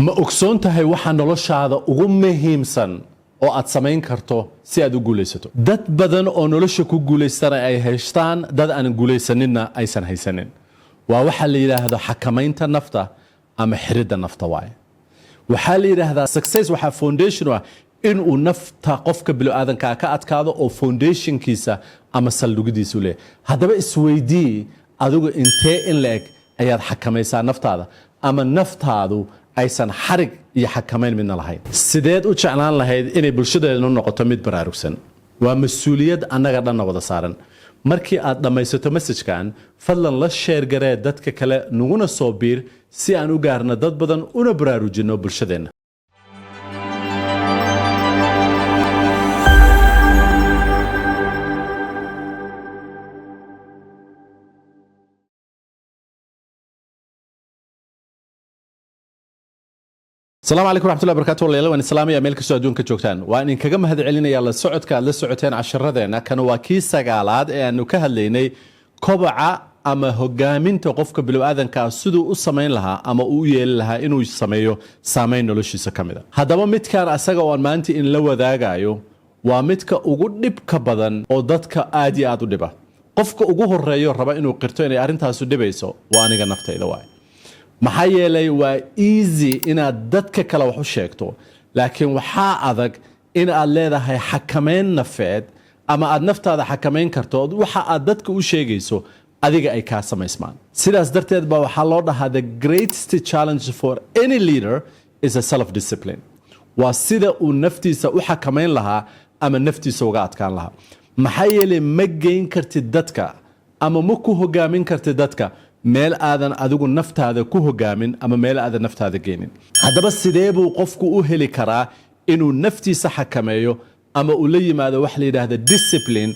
ma ogsoon tahay waxa noloshaada ugu muhiimsan oo aad samayn karto si aad u guuleysato dad badan oo nolosha ku guuleystana ay haystaan dad aan guuleysaninna aysan haysanin waa waxa la yiraahdo xakamaynta nafta ama xiridda nafta waay waxa la yiraahdaa success waxa foundation waa in uu nafta qofka bilaadanka ka adkaado oo foundationkiisa ama saldhigidiisu leh hadaba isweydii adigu intee in leeg ayaad xakamaysaa naftaada ama naftaadu aysan xarig iyo xakamayn midna lahayn sideed u jeclaan lahayd inay bulshadeenu noqoto mid baraarugsan waa mas'uuliyad annaga dhan wada saaran markii aad dhamaysato message-kan fadlan la share garee dadka kale nuguna soo biir si aan u gaarno dad badan una baraarujino bulshadeena السلام عليكم ورحمة الله وبركاته والله وأنا سلامي أميل كسو أدون كجوكتان وأنا كجمع هذا علينا يلا السعود كلا السعودين عشر ذينا كانوا واكيس سجالات إنه كهليني كبعة أما هجامين توقفك بالوأذن كسدو السمين لها أما أويل لها إنه يسميه سامين نلوش يسكمده هذا ما متكار أسجع وأنت إن لو ذا جايو ومتك أقول نبك بدن أو ضدك عادي عادو دبا قفك أقول الرأي الربع إنه قرتوني أرنتها سودبيسو وأنا جنفت إذا واي maxaa yeelay waa easy inaad dadka kale wax u sheegto laakiin waxaa adag in aad leedahay xakameyn nafeed ama aad naftaada xakameyn karto waxa aad dadka u sheegayso adiga ay ka samaysmaan sidaas darteed baa waxa loo dhahaa the greatest challenge for any leader is a self discipline waa sida uu naftiisa u xakameyn lahaa ama naftiisa uga adkaan lahaa maxaa yeelay ma geyn kartid dadka ama ma ku hogaamin kartid dadka meel aadan adigu naftaada ku hogaamin ama meel aadan naftaada geenin hadaba sidee buu qofku u heli karaa inuu naftiisa xakameeyo ama uu la yimaado wax la yiraahdo discipline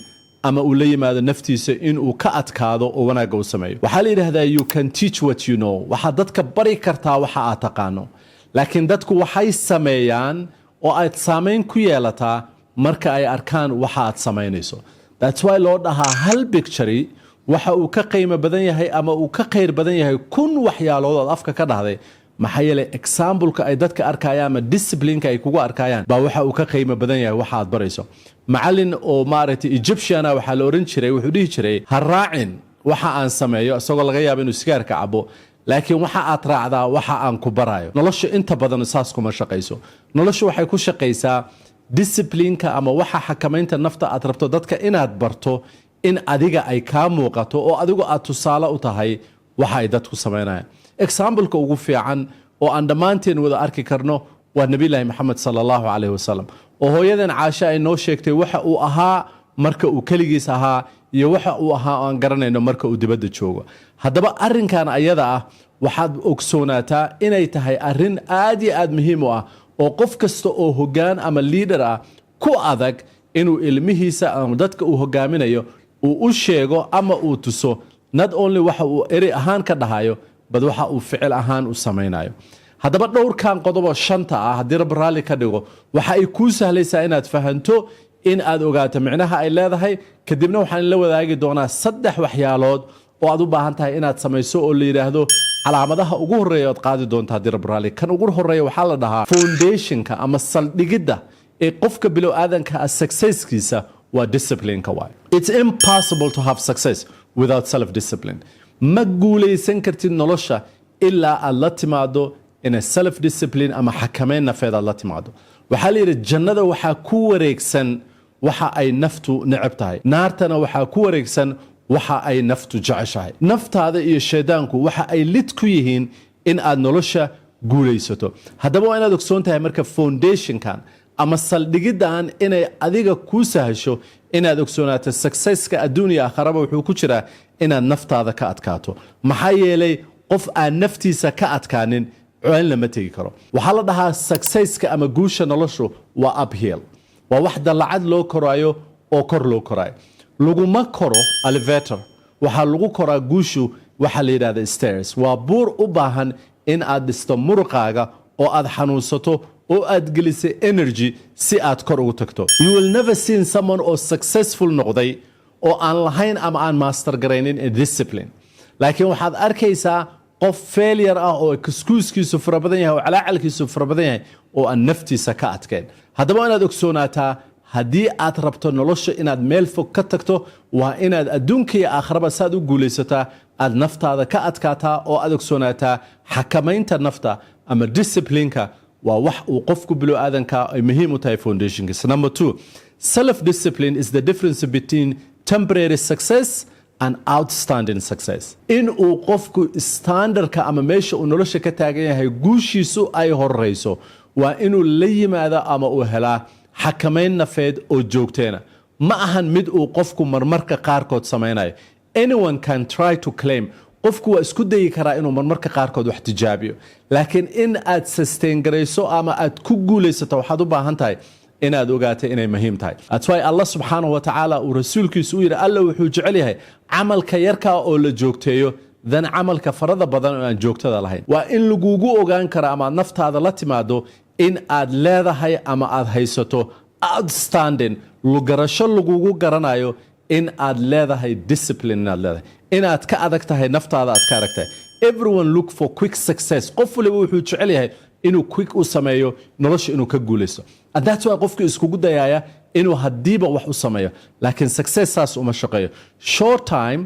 ama uu la yimaado naftiisa inuu ka adkaado oo wanaag u sameeyo waxa la yiraahdaa you can teach what you know waxa dadka bari kartaa waxa aad taqaano laakiin dadku waxay sameeyaan oo aad saameyn ku yeelataa marka ay arkaan waxa aad sameynayso that's why loo dhahaa hal picture waxa uu ka qiimo badan yahay ama uu ka khayr badan yahay kun waxyaalood oo afka ka dhahday maxay yeelay example-ka ay dadka arkayaan ama discipline-ka ay kugu arkayaan baa waxa uu ka qiimo badan yahay waxa aad barayso macallin oo maaragtay Egyptian waxa la oran jiray wuxuu dhihi jiray ha raacin waxa aan sameeyo isagoo laga yaabo inuu sigaarka cabo laakiin waxa aad raacdaa waxa aan ku barayo nolosha inta badan saas kuma shaqayso nolosha waxay ku shaqaysaa discipline-ka ama waxa xakamaynta nafta aad rabto dadka inaad barto in adiga ay ka muuqato oo adigu aad tusaale u tahay waxa ay dadku sameynayaan example-ka ugu fiican oo aan dhamaanteen wada arki karno waa nabi ilaahi maxamed sallallahu alayhi wasallam oo hooyadan Caasha ay noo sheegtay waxa uu ahaa marka uu kaligiis ahaa iyo waxa uu ahaa aan garanayno marka uu dibadda joogo hadaba arrinkan ayada ah waxaad ogsoonataa inay tahay arrin aad iyo aad muhiim u ah oo qof kasta oo hoggaan ama leader ah ku adag inuu ilmihiisa ama dadka uu hogaaminayo uu u sheego ama uu tuso not only waxa uu eri ahaan ka dhahayo bad waxa uu ficil ahaan u sameeynayo hadaba dhowrkan qodob oo shanta ah hadii rab raali ka dhigo waxa ay ku sahlaysaa inaad fahanto in aad ogaato macnaha ay leedahay kadibna waxaan la wadaagi doonaa saddex waxyaalood oo aad u baahan tahay inaad sameeyso oo la yiraahdo calaamadaha ugu horeeya oo qaadi doonta hadii rab raali kan ugu horeeya waxa la dhahaa foundation-ka ama saldhigida ee qofka bilow aadanka success-kiisa waa discipline-ka waay it's impossible to have success without self discipline ma guuleysan kartid nolosha ilaa aad la timaado in self discipline ama xakameyn nafeed aad la timaado waxa la yiraahdaa jannada waxa ku wareegsan waxa ay naftu neceb tahay naartana waxa ku wareegsan waxa ay naftu jeceshahay naftaada iyo shaydaanku waxa ay lid ku yihiin in aad nolosha guuleysato hadaba waa inaad ogsoon tahay marka foundation-kan ama saldhigidan inay adiga ku sahasho inaad ogsoonaato success-ka adduunka aakhiraba wuxuu ku jiraa inaad naftaada ka adkaato maxaa yeelay qof aan naftiisa ka adkaanin ceel lama tagi karo waxa la dhahaa success-ka ama guusha noloshu waa uphill waa wax dalacad loo korayo oo kor loo korayo laguma koro elevator waxa lagu koraa guushu waxa la yiraahdaa stairs waa buur u baahan in aad dhisto muruqaaga oo aad xanuunsato oo aad gelisay energy si aad kor ugu tagto you will never see someone or successful noqday oo aan lahayn ama aan master garaynin in discipline laakiin waxaad arkaysaa qof failure ah oo excuse-kiisu fara badan yahay oo calacalkiisu fara badan yahay oo aan naftiisa ka adkeen haddaba inaad ogsoonaataa haddii aad rabto nolosha inaad meel fog ka tagto waa inaad adduunka iyo aakhiraba saad u guulaysataa aad naftaada ka adkaataa oo aad ogsoonaataa xakamaynta nafta ama disciplineka waa wax uu qofku bilowaadanka ay muhiim u tahay foundationkiisa. Number 2, self-discipline is the difference between temporary success and outstanding success. In uu qofku standardka ama meesha uu nolosha ka taagan yahay guushiisu ay horeyso waa inuu la yimaado ama uu helaa xakamayn nafeed oo joogteena ma ahan mid uu qofku marmarka qaarkood samaynayo. Anyone can try to claim qofku waa isku dayi karaa inuu marmarka qaarkood wax tijaabiyo laakiin in aad sustain garayso ama aad ku guulaysato waxaad u baahan tahay inaad ogaato inay muhiim tahay. That's why Allah subhanahu wa ta'ala uu rasuulkiisu u yiri Allah wuxuu jecel yahay camalka yarka oo la joogteeyo dan camalka farada badan oo aan joogtada lahayn. Waa in lagugu ogaan kara ama naftaada la timaado in aad leedahay ama aad haysato outstanding lugarasho lagugu garanayo in aad leedahay discipline inaad leedahay inaad ka adag tahay naftaada aad ka adag tahay. Everyone look for quick success. Qof waliba wuxuu jecel yahay inuu quick u sameeyo nolosha inuu ka guulaysto. And that's why qofku iskugu dayaya inuu hadiiba wax u sameeyo laakiin success saas uma shaqeeyo. Short time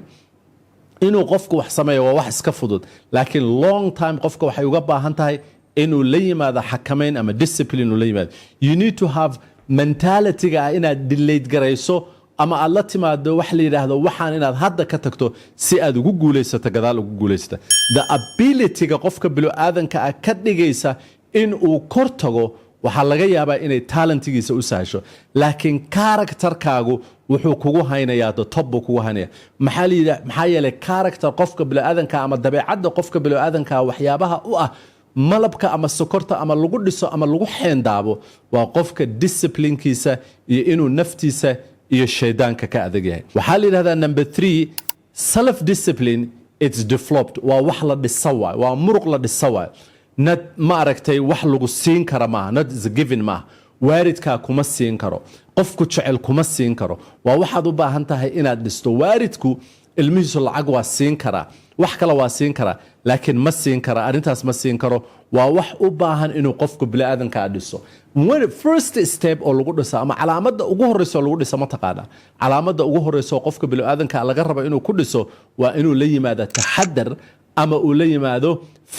inuu qofku wax sameeyo waa wax iska fudud laakiin long time qofka waxay uga baahan tahay inuu la yimaado xakamayn ama discipline uu la yimaado. You need to have mentality-ga inaad delayed garayso ama aad la timaado wax la yiraahdo waxaan inaad hadda ka tagto si aad ugu guulaysato gadaal ugu guulaysata. The ability-ga qofka bilowaadanka ka dhigaysa in uu kor tago waxa laga yaabaa inay talentigiisa u sahasho laakiin character-kaagu wuxuu kugu haynayaa top kugu haynaya maxaa yeelay character qofka bilowaadanka ama dabeecadda qofka bilowaadanka waxyaabaha u ah malabka ama sokorta ama lagu dhiso ama lagu xeendaabo waa qofka discipline-kiisa iyo inuu naftiisa iyo shaydaanka ka adag yahay. Waxaa la yiraahdaa number 3, self discipline it's developed waa wax la dhisawa waa muruq la dhisawa not ma aragtay wax lagu siin kara ma not is given ma waaridka kuma siin karo qofku jecel kuma siin karo waa waxaad u baahan tahay inaad dhisto. Waaridku ilmihiisu lacag waa siin kara wax kale waa siin kara laakiin ma siin kara arintaas ma siin karo waa wax u baahan inuu qofku bilaadanka dhiso. First step oo lagu dhiso ama calaamada ugu horeyso lagu dhiso ma taqaana calaamada ugu horeyso qofka bilaadanka laga rabo inuu ku dhiso waa inuu la yimaado taxadar ama uu la yimaado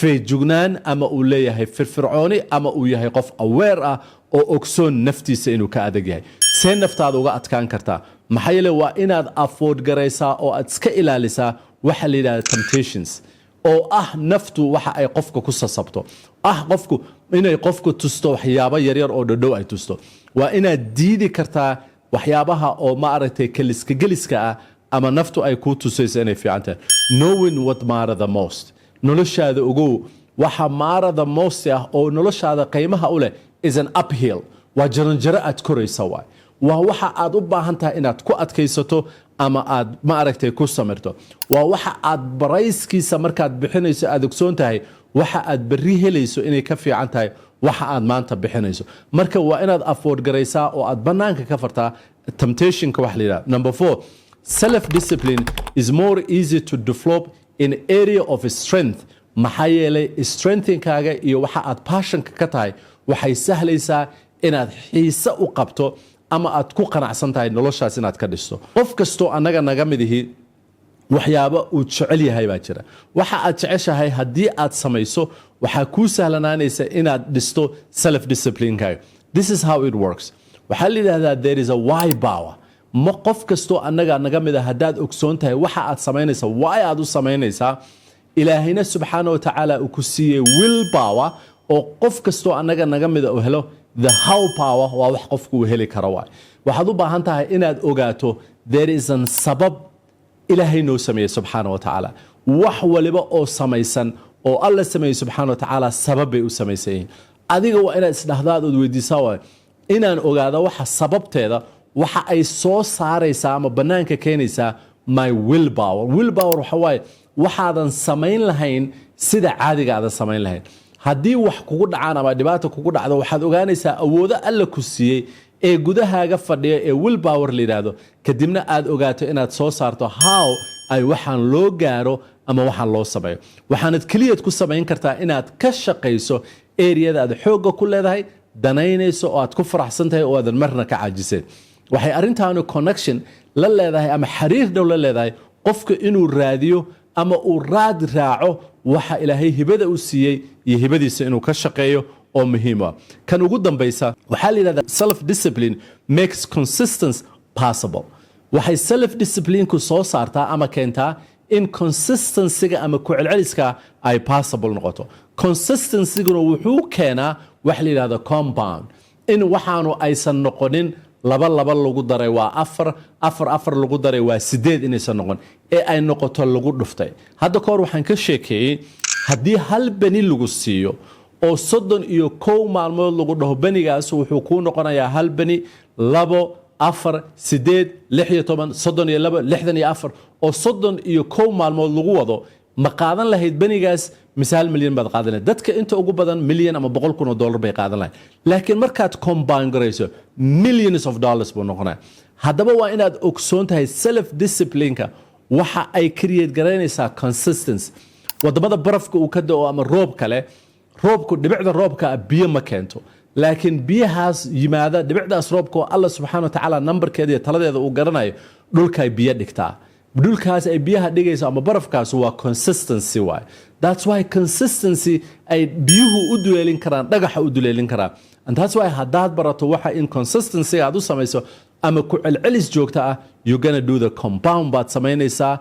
feejugnaan ama uu leeyahay firfircooni ama uu yahay qof aware ah oo ogsoon naftiisa inuu ka adag yahay. See naftaada uga adkaan kartaa maxaa yeelay waa inaad afford garaysaa oo aad iska ilaalisaa waxa la yiraahdo temptations oo ah naftu waxa ay qofka ku sasabto qofku inay qofku tusto waxyaabo yaryar oo dhadhow ay tusto waa inaad diidi kartaa waxyaabaha oo ma aragtay geliska ah ama naftu ay ku tusayso inay fiican tahay. Knowing what matter the most noloshaada ogow waxa matter the most ah oo noloshaada qiimaha u leh is an uphill waa jaranjaro aad koraysa waa waxa aad u baahan tahay inaad ku adkaysato ama aad ma aragtay ku samirto waa waxa aad barayskiisa markaad bixinayso aad ogsoon tahay waxa aad bari helayso inay ka fiican tahay waxa aad maanta bixinayso marka waa inaad afford garaysaa oo aad banaanka ka fartaa temptation-ka wax la yiraahdo. Number 4, self discipline is more easy to develop in area of strength maxaa yeelay strengthenkaaga iyo waxa aad passionka ka tahay waxay sahlaysaa inaad xiise u qabto ama aad ku qanacsan tahay noloshaas inaad ka dhisto. Qof kasto anaga naga midihi waxyaabo uu jecel yahay baa jira waxa aad jeceshahay haddii aad samayso waxa ku sahlanaanaysa inaad dhisto self discipline-kaaga. This is how it works. Waxaa la yiraahdaa there is a why power ma qof kasto anaga naga mid haddaad ogsoon tahay waxa aad samaynaysa why aad u samaynaysaa ilaahayna subxaanahu wa ta'ala uu ku siiyey will power oo qof kasto anaga naga mid u helo the how power waa wax qofku uu heli karo waxaad u baahan tahay inaad ogaato there is an sabab ilaahay noo sameeyey subxaanahu wa ta'ala wax waliba oo samaysan oo alla sameeyey subxaanahu wa ta'ala sabab bay u sameeyeen adiga waa inaad isdhaxdaad oo weydiisaa inaan ogaado waxa sababteeda waxa ay soo saaraysaa ama banaanka keenaysaa my will power waxa waaye waxaadan samayn lahayn sida caadiga aad samayn lahayn haddii wax kugu dhacaan ama dhibaato kugu dhacdo waxaad ogaanaysaa awoodo alla ku siiyey ee gudahaaga fadhiya ee will power la yiraahdo kadibna aad ogaato inaad soo saarto how ay waxaan loo gaaro ama waxaan loo sameeyo waxaanad keliyad ku samayn kartaa inaad ka shaqayso eriyada aad xoogga ku leedahay danaynayso oo aad ku faraxsan tahay oo aadan marna ka caajiseen waxay arrintaanu connection la leedahay ama xiriir dhow la leedahay qofka inuu raadiyo ama uu raad raaco waxa ilaahay hibada u siiyey iyo hibadiisa inuu ka shaqeeyo oo muhiim ah kan ugu dambaysa waxaa la yidhahdaa self discipline makes consistency possible waxay self discipline ku soo saartaa ama keentaa in consistency-ga ama ku celceliska ay possible noqoto consistency-guna wuxuu keenaa wax la yidhahdo compound in waxaanu aysan noqonin laba lagu daray waa afar lagu daray waa 8 inaysan noqon ee ay noqoto lagu dhuftay hadda ka hor waxaan ka sheekeeyey haddii hal bani lagu siiyo oo 31 maalmood lagu dhaho banigaas wuxuu kuu noqonayaa hal bani 2 4 8 16 32 64 oo 31 maalmood lagu wado ma qaadan lahayd banigaas misaal milyan baad qaadan lahayd dadka inta ugu badan milyan ama $100,000 bay qaadan lahayd laakiin markaad combine garayso millions of dollars buu noqonaya haddaba waa inaad ogsoon tahay self discipline-ka waxa ay create garaynaysaa consistency wadamada barafka uu ka da'o ama roob kale roobku dhibicda roobka biyo ma keento laakiin biyahaas yimaada dhibicdaas roobka oo Allah subhanahu wa ta'ala numberkeeda iyo taladeeda uu garanayo dhulka ay biyo dhigtaa dhulkaas ay biyaha dhigayso ama barafkaas waa consistency waay that's why consistency ay biyuhu u duleelin karaan dhagaxa u duleelin karaan and that's why haddaad barato waxa in consistency aad u samayso ama ku celcelis joogta ah you're gonna do the compound baad samaynaysaa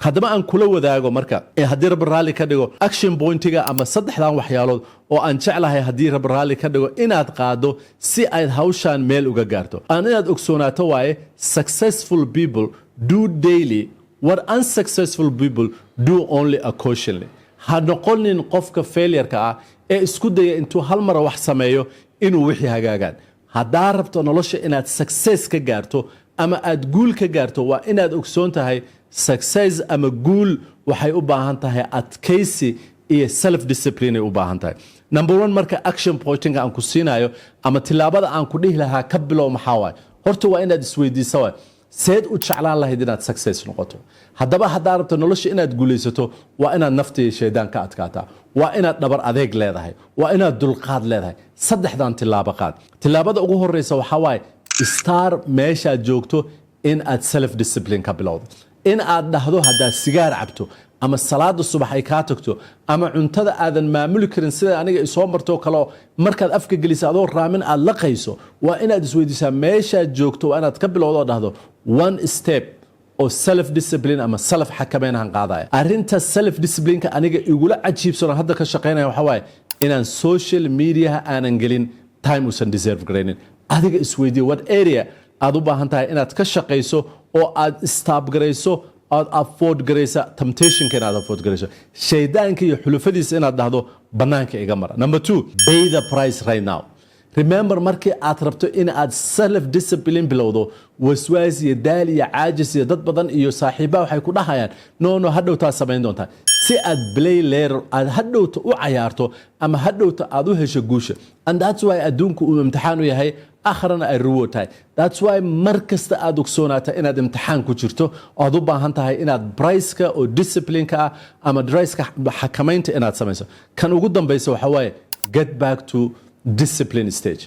haddaba aan kula wadaago marka haddii rabbi raalli ka dhigo action pointiga ama saddexdan waxyaalood oo aan jeclahay haddii rabbi raalli ka dhigo inaad qaado si aad hawshaan meel uga gaarto aan inaad ogsoonaato waaye successful people do daily what unsuccessful people do only occasionally ha noqonin qofka failure-ka ah ee isku daya intuu hal mar wax sameeyo inuu wixii hagaagaan haddaa rabto nolosha inaad success ka gaarto ama aad guul ka gaarto waa inaad ogsoon tahay success ama guul waxay u baahan tahay adkaysi iyo self discipline ay u baahan tahay number 1 marka action pointing aan ku siinayo ama tilaabada aan ku dhihi lahaa ka bilow maxaa waay horta waa inaad isweydiiso waay seed u jeclaan lahayd inaad success noqoto haddaba haddaa rabto nolosha inaad guulaysato waa inaad nafta iyo shaydaan ka adkaataa waa inaad dhabar adeeg leedahay waa inaad dulqaad leedahay saddexdan tilaabo qaad tilaabada ugu horeysa waxaa waaye star meeshaad joogto in aad self discipline ka bilowdo in aad dhahdo haddaad sigaar cabto ama salaada subax ay kaa tagto ama cuntada aadan maamuli karin sida aniga isoo martoo kale markaad afka gelisa adoo raamin aad laqayso waa inaad isweydiisaa meeshaad joogto waa inaad ka bilowdo oo dhahdo one step oo self discipline ama self xakameyn aan qaadaya arrinta self discipline-ka aniga igula cajiibsano hadda ka shaqeynaya waxaa waaye inaan social media aanan gelin time usan deserve garaynin adiga isweydiiya what area aad u baahan tahay inaad ka shaqayso oo aad stop garayso aad afford garaysa temptation-ka inaad afford garayso shaydaanka iyo xulufadiisa inaad dhahdo bannaanka iga mara number 2 pay the price right now remember markii aad rabto in aad self discipline bilowdo waswaas iyo daal iyo caajis iyo dad badan iyo saaxiiba waxay ku dhahayaan no hadhowtaa samayn doontaa si aad play later aad hadhowta u cayaarto ama hadhowta aad u hesho guusha and that's why adduunku uu imtixaan u yahay akhrana ay reward tahay that's why mar kasta aad ogsoonaata inaad imtixaan ku jirto aad u baahan tahay inaad price-ka oo discipline-ka ah ama price-ka xakamaynta inaad samayso kan ugu dambaysa waxaa waaye get back to discipline stage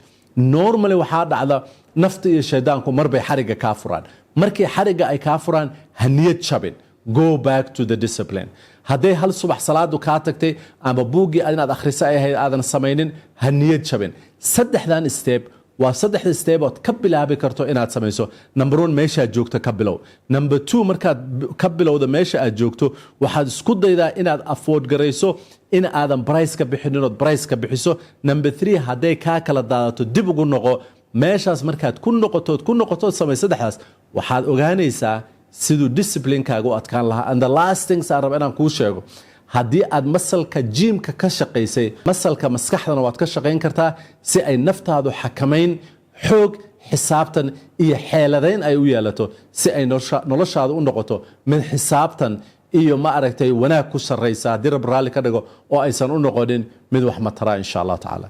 normally waxaa dhacda nafta iyo shaydaanku marbay xariga kaa furaan markii xariga ay kaa furaan ha niyad jabin go back to the discipline hadday hal subax salaadu kaa tagtay ama buuggii inaad akhrisa ay ahayd aadan samaynin ha niyad jabin saddexdan step waa saddexda step ood ka bilaabi karto inaad samayso number 1 meeshaad joogto ka bilow number 2 markaad ka bilowda meesha aad joogto waxaad isku daydaa inaad afford garayso in aadan price ka bixinin ood price ka bixiso number 3 hadday kaa kala daadato dib ugu noqo meeshaas markaad ku noqotood samay saddexdaas waxaad ogaanaysaa siduu discipline-kaaga u adkaan lahaa and the last things aan raba inaan kuu sheego haddii aad masalka jiimka ka shaqaysay masalka maskaxdana waad ka shaqayn kartaa si ay naftaadu xakamayn xoog xisaabtan iyo xeeladayn ay u yeelato si ay noloshaadu u noqoto mid xisaabtan iyo ma aragtay wanaag ku sarraysa haddii rab raalli ka dhigo oo aysan u noqonin mid wax matara insha allah tacaala